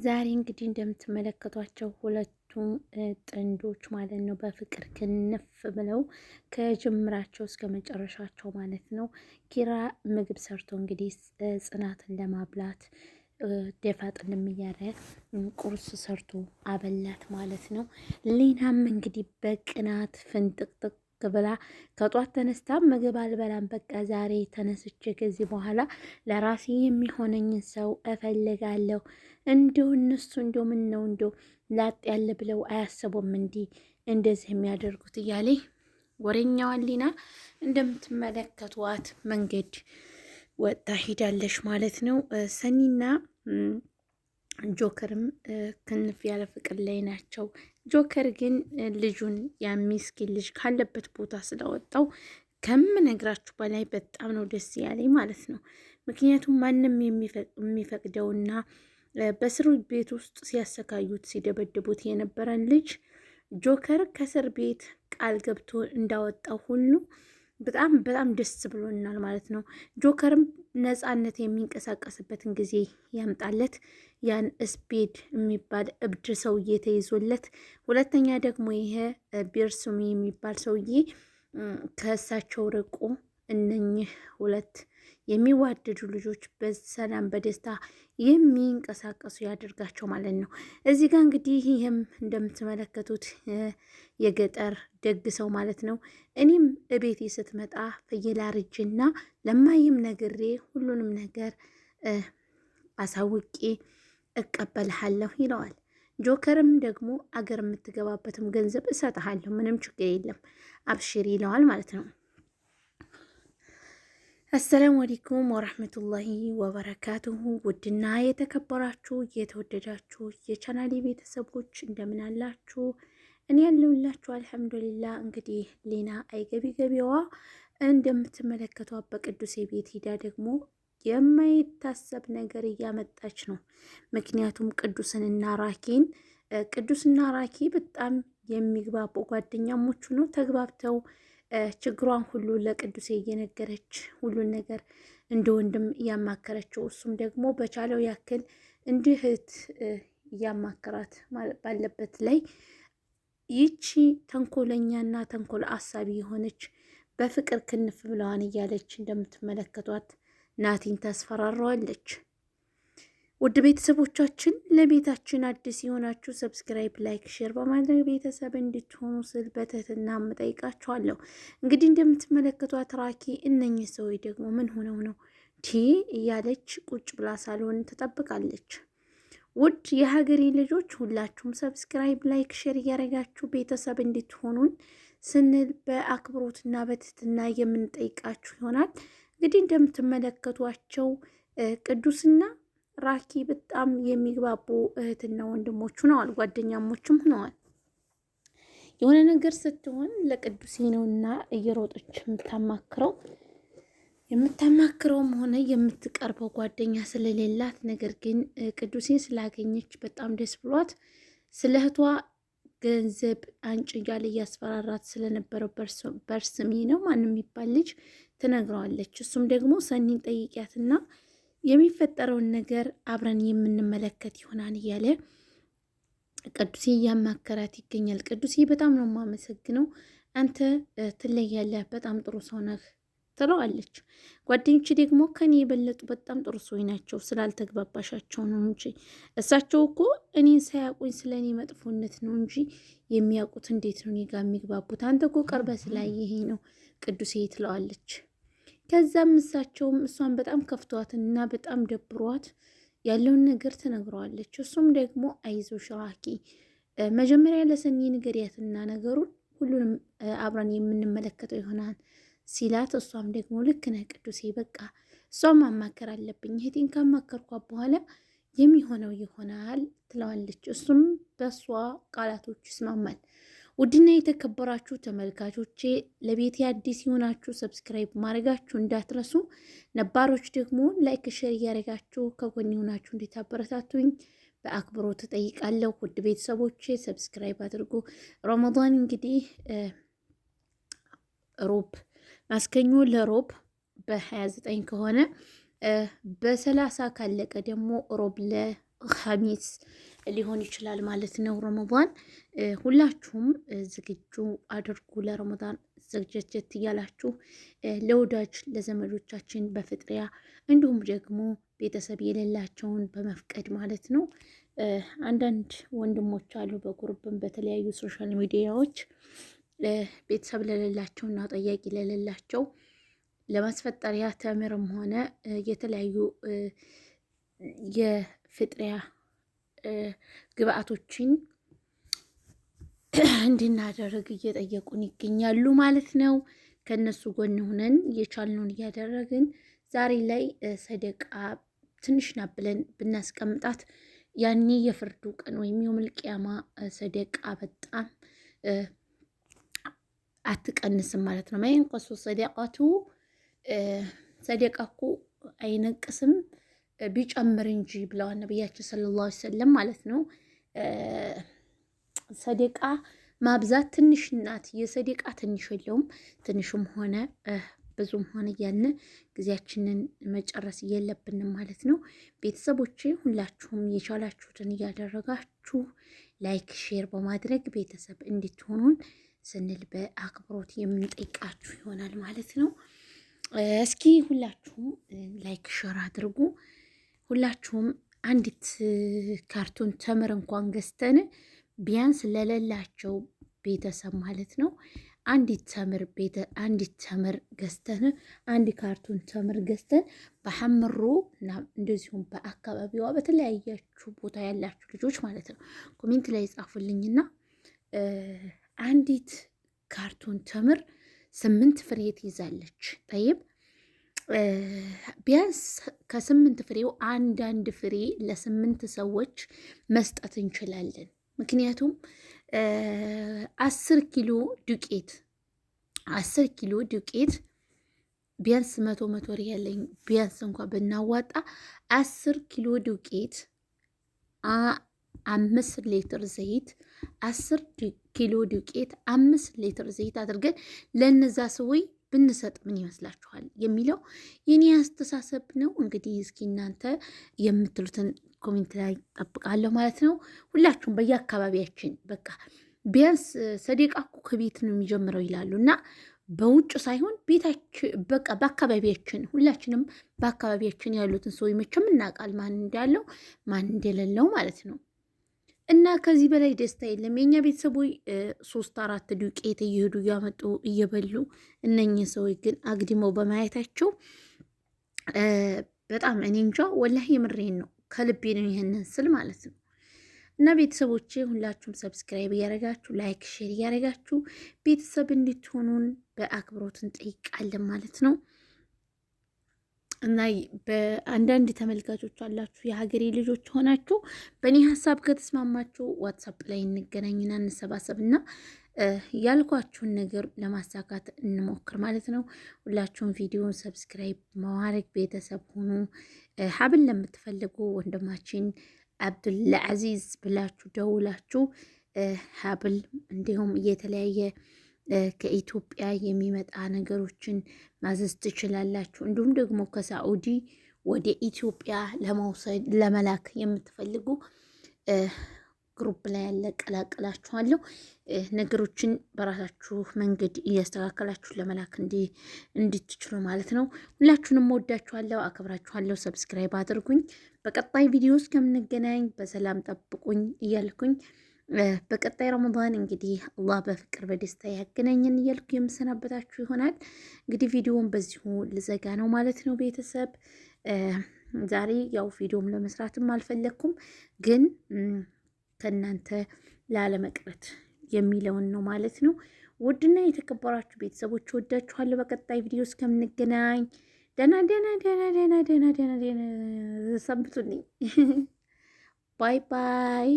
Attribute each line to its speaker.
Speaker 1: ዛሬ እንግዲህ እንደምትመለከቷቸው ሁለቱም ጥንዶች ማለት ነው በፍቅር ክንፍ ብለው ከጅምራቸው እስከ መጨረሻቸው ማለት ነው። ኪራ ምግብ ሰርቶ እንግዲህ ጽናትን ለማብላት ደፋ ጥንም እያለ ቁርስ ሰርቶ አበላት ማለት ነው። ሊናም እንግዲህ በቅናት ፍንጥቅጥቅ ብላ ከጧት ተነስታ ምግብ አልበላም፣ በቃ ዛሬ ተነስቼ ከዚህ በኋላ ለራሴ የሚሆነኝን ሰው እፈልጋለሁ። እንዲሁ እነሱ እንዲሁ ምን ነው እንዲሁ ላጥ ያለ ብለው አያስቡም እንዲህ እንደዚህ የሚያደርጉት እያለ ወሬኛዋን ሊና እንደምትመለከቷት መንገድ ወጣ ሂዳለሽ ማለት ነው። ሰኒና ጆከርም ክንፍ ያለ ፍቅር ላይ ናቸው። ጆከር ግን ልጁን የሚስኪን ልጅ ካለበት ቦታ ስላወጣው ከምነግራችሁ በላይ በጣም ነው ደስ ያለኝ ማለት ነው። ምክንያቱም ማንም የሚፈቅደውና በእስር ቤት ውስጥ ሲያሰቃዩት ሲደበድቡት የነበረን ልጅ ጆከር ከእስር ቤት ቃል ገብቶ እንዳወጣው ሁሉ በጣም ደስ ብሎናል ማለት ነው። ጆከርም ነፃነት የሚንቀሳቀስበትን ጊዜ ያምጣለት። ያን ስፔድ የሚባል እብድ ሰውዬ ተይዞለት፣ ሁለተኛ ደግሞ ይሄ ቢርሱሚ የሚባል ሰውዬ ከእሳቸው ርቆ እነኝህ ሁለት የሚዋደዱ ልጆች በሰላም በደስታ የሚንቀሳቀሱ ያደርጋቸው ማለት ነው። እዚህ ጋር እንግዲህ ይህም እንደምትመለከቱት የገጠር ደግ ሰው ማለት ነው። እኔም እቤቴ ስትመጣ ፍየል አርጄና ለማይም ነግሬ ሁሉንም ነገር አሳውቄ እቀበልሃለሁ ይለዋል። ጆከርም ደግሞ አገር የምትገባበትም ገንዘብ እሰጥሃለሁ፣ ምንም ችግር የለም አብሽር ይለዋል ማለት ነው። አሰላሙ አለይኩም ወራህመቱላሂ ወበረካቱሁ። ውድና የተከበራችሁ የተወደዳችሁ የቻናሌ ቤተሰቦች እንደምን አላችሁ? እኔ ያለሁላችሁ አልሐምዱሊላ። እንግዲህ ሊና አይገቢ ገቢዋ እንደምትመለከቷት በቅዱሴ ቤት ሂዳ ደግሞ የማይታሰብ ነገር እያመጣች ነው። ምክንያቱም ቅዱስና ራኪ በጣም የሚግባቡ ጓደኛሞቹ ነው። ተግባብተው ችግሯን ሁሉ ለቅዱሴ እየነገረች ሁሉን ነገር እንደ ወንድም እያማከረችው፣ እሱም ደግሞ በቻለው ያክል እንዲህ እህት እያማከራት ባለበት ላይ ይቺ ተንኮለኛና ተንኮል አሳቢ የሆነች በፍቅር ክንፍ ብለዋን እያለች እንደምትመለከቷት ናቲን ታስፈራረዋለች። ውድ ቤተሰቦቻችን ለቤታችን አዲስ የሆናችሁ ሰብስክራይብ፣ ላይክ፣ ሼር በማድረግ ቤተሰብ እንድትሆኑ ስል በትህትና እጠይቃችኋለሁ። እንግዲህ እንደምትመለከቷት ራኪ እነኚህ ሰዎች ደግሞ ምን ሆነው ነው እያለች ቁጭ ብላ ሳልሆን ትጠብቃለች። ውድ የሀገሬ ልጆች ሁላችሁም ሰብስክራይብ፣ ላይክ፣ ሼር እያደረጋችሁ ቤተሰብ እንድትሆኑን ስንል በአክብሮትና በትህትና የምንጠይቃችሁ ይሆናል። እንግዲህ እንደምትመለከቷቸው ቅዱስና ራኪ በጣም የሚግባቡ እህትና ወንድሞች ሆነዋል፣ ጓደኛሞችም ሆነዋል። የሆነ ነገር ስትሆን ለቅዱሴ ነውና እየሮጠች የምታማክረውም ሆነ የምትቀርበው ጓደኛ ስለሌላት፣ ነገር ግን ቅዱሴ ስላገኘች በጣም ደስ ብሏት ስለ እህቷ ገንዘብ አንጭ እያለ እያስፈራራት ስለነበረው በርስሜ ነው ማንም የሚባል ልጅ ትነግረዋለች። እሱም ደግሞ ሰኒን ጠይቂያትና የሚፈጠረውን ነገር አብረን የምንመለከት ይሆናል እያለ ቅዱሴ እያማከራት ይገኛል። ቅዱሴ በጣም ነው የማመሰግነው፣ አንተ ትለያለህ፣ በጣም ጥሩ ሰው ነህ ትለዋለች። ጓደኞች ደግሞ ከኔ የበለጡ በጣም ጥሩ ሰዎች ናቸው፣ ስላልተግባባሻቸው ነው እንጂ እሳቸው እኮ እኔን ሳያውቁኝ ስለ እኔ መጥፎነት ነው እንጂ የሚያውቁት እንዴት ነው እኔ ጋር የሚግባቡት? አንተ እኮ ቀርበህ ስላየህ ነው ቅዱሴ ትለዋለች። ከዛም እሳቸውም እሷን በጣም ከፍቷትና በጣም ደብሯት ያለውን ነገር ትነግረዋለች። እሱም ደግሞ አይዞሽ ራኪ መጀመሪያ ለሰኒ ንገሪያትና ነገሩን ሁሉንም አብረን የምንመለከተው ይሆናል ሲላት፣ እሷም ደግሞ ልክ ነህ ቅዱሴ፣ በቃ እሷም ማማከር አለብኝ፣ እህቴን ካማከርኳት በኋላ የሚሆነው ይሆናል ትለዋለች። እሱም በእሷ ቃላቶች ይስማማል። ውድና የተከበራችሁ ተመልካቾቼ ለቤቴ አዲስ የሆናችሁ ሰብስክራይብ ማድረጋችሁ እንዳትረሱ፣ ነባሮች ደግሞ ላይክ ሼር እያደረጋችሁ ከጎን የሆናችሁ እንዲታበረታቱኝ በአክብሮት እጠይቃለሁ። ውድ ቤተሰቦቼ ሰብስክራይብ አድርጉ። ረመዳን እንግዲህ ሮብ ማስከኞ ለሮብ በ29 ከሆነ በ30 ካለቀ ደግሞ ሮብ ኸሚስ ሊሆን ይችላል ማለት ነው ረመዳን። ሁላችሁም ዝግጁ አድርጉ ለረመዳን ዘግጀት እያላችሁ ለወዳጅ ለዘመዶቻችን በፍጥሪያ እንዲሁም ደግሞ ቤተሰብ የሌላቸውን በመፍቀድ ማለት ነው። አንዳንድ ወንድሞች አሉ በጉርብም በተለያዩ ሶሻል ሚዲያዎች ቤተሰብ ለሌላቸው እና ጠያቂ ለሌላቸው ለማስፈጠሪያ ተምርም ሆነ የተለያዩ የፍጥሪያ ግብአቶችን እንድናደርግ እየጠየቁን ይገኛሉ ማለት ነው። ከነሱ ጎን ሆነን የቻልነውን እያደረግን ዛሬ ላይ ሰደቃ ትንሽ ና ብለን ብናስቀምጣት ያኔ የፍርዱ ቀን ወይም የውመል ቂያማ ሰደቃ በጣም አትቀንስም ማለት ነው። ማይንቀሱ ሰደቃቱ ሰደቃ እኮ አይነቅስም ቢጨምር እንጂ ብለዋል ነብያችን ሰለላሁ ዐለይሂ ወሰለም ማለት ነው። ሰደቃ ማብዛት ትንሽ ናት። የሰደቃ ትንሽ የለውም። ትንሹም ሆነ ብዙም ሆነ እያልን ጊዜያችንን መጨረስ የለብንም ማለት ነው። ቤተሰቦቼ ሁላችሁም የቻላችሁትን እያደረጋችሁ ላይክ፣ ሼር በማድረግ ቤተሰብ እንድትሆኑን ስንል በአክብሮት የምንጠይቃችሁ ይሆናል ማለት ነው። እስኪ ሁላችሁም ላይክ ሼር አድርጉ። ሁላችሁም አንዲት ካርቶን ተምር እንኳን ገዝተን ቢያንስ ለሌላቸው ቤተሰብ ማለት ነው አንዲት ተምር ገዝተን አንድ ካርቶን ተምር ገዝተን በሐምሮ እና እንደዚሁም በአካባቢዋ በተለያያችሁ ቦታ ያላችሁ ልጆች ማለት ነው ኮሜንት ላይ ጻፉልኝና አንዲት ካርቶን ተምር 8 ፍሬ ትይዛለች። ጠይብ ቢያንስ ከ8 ፍሬው አንዳንድ ፍሬ ለ8 ሰዎች መስጠት እንችላለን። ምክንያቱም 10 ኪሎ ዱቄት ቢያንስ 100 ሪያል ቢያንስ እንኳ ብናዋጣ 10 ኪሎ ዱቄት 5 ሊትር ዘይት 10 ኪሎ ዱቄት 5 ሊትር ዘይት አድርገን ለነዛ ሰዎች ብንሰጥ ምን ይመስላችኋል? የሚለው የኔ አስተሳሰብ ነው። እንግዲህ እስኪ እናንተ የምትሉትን ኮሜንት ላይ ጠብቃለሁ ማለት ነው። ሁላችሁም በየአካባቢያችን በቃ ቢያንስ ሰደቃ እኮ ከቤት ነው የሚጀምረው ይላሉ እና በውጭ ሳይሆን ቤታችን በቃ በአካባቢያችን ሁላችንም በአካባቢያችን ያሉትን ሰዎች መቼም እናውቃል ማን እንዳለው ማን እንደሌለው ማለት ነው። እና ከዚህ በላይ ደስታ የለም። የኛ ቤተሰቦች 3-4 ዱቄት እየሄዱ እያመጡ እየበሉ እነኚህ ሰዎች ግን አግድመው በማየታቸው በጣም እኔ እንጃ ወላሂ የምሬን ነው ከልቤ ነው ይሄንን ስል ማለት ነው። እና ቤተሰቦቼ ሁላችሁም ሰብስክራይብ እያደረጋችሁ ላይክ ሼር እያደረጋችሁ ቤተሰብ እንድትሆኑን በአክብሮት እንጠይቃለን ማለት ነው። እና በአንዳንድ ተመልካቾች አላችሁ የሀገሬ ልጆች ሆናችሁ በእኔ ሀሳብ ከተስማማችሁ ዋትሳፕ ላይ እንገናኝና እንሰባሰብና ያልኳችሁን ነገር ለማሳካት እንሞክር ማለት ነው። ሁላችሁም ቪዲዮን ሰብስክራይብ ማድረግ ቤተሰብ ሆኑ። ሀብል ለምትፈልጉ ወንድማችን አብዱልአዚዝ ብላችሁ ደውላችሁ ሀብል እንዲሁም የተለያየ ከኢትዮጵያ የሚመጣ ነገሮችን ማዘዝ ትችላላችሁ። እንዲሁም ደግሞ ከሳዑዲ ወደ ኢትዮጵያ ለመላክ የምትፈልጉ ግሩፕ ላይ ያለ ቀላቅላችኋለሁ። ነገሮችን በራሳችሁ መንገድ እያስተካከላችሁ ለመላክ እንድትችሉ ማለት ነው። ሁላችሁንም ወዳችኋለሁ፣ አከብራችኋለሁ። ሰብስክራይብ አድርጉኝ። በቀጣይ ቪዲዮ እስከምንገናኝ በሰላም ጠብቁኝ እያልኩኝ በቀጣይ ረመዳን እንግዲህ አላህ በፍቅር በደስታ ያገናኘን እያልኩ የምሰናበታችሁ ይሆናል። እንግዲህ ቪዲዮውን በዚሁ ልዘጋ ነው ማለት ነው። ቤተሰብ ዛሬ ያው ቪዲዮም ለመስራትም አልፈለግኩም፣ ግን ከእናንተ ላለመቅረት የሚለውን ነው ማለት ነው። ውድና የተከበራችሁ ቤተሰቦች ወዳችኋለሁ። በቀጣይ ቪዲዮ እስከምንገናኝ ደህና ሰንብቱልኝ። ባይ ባይ።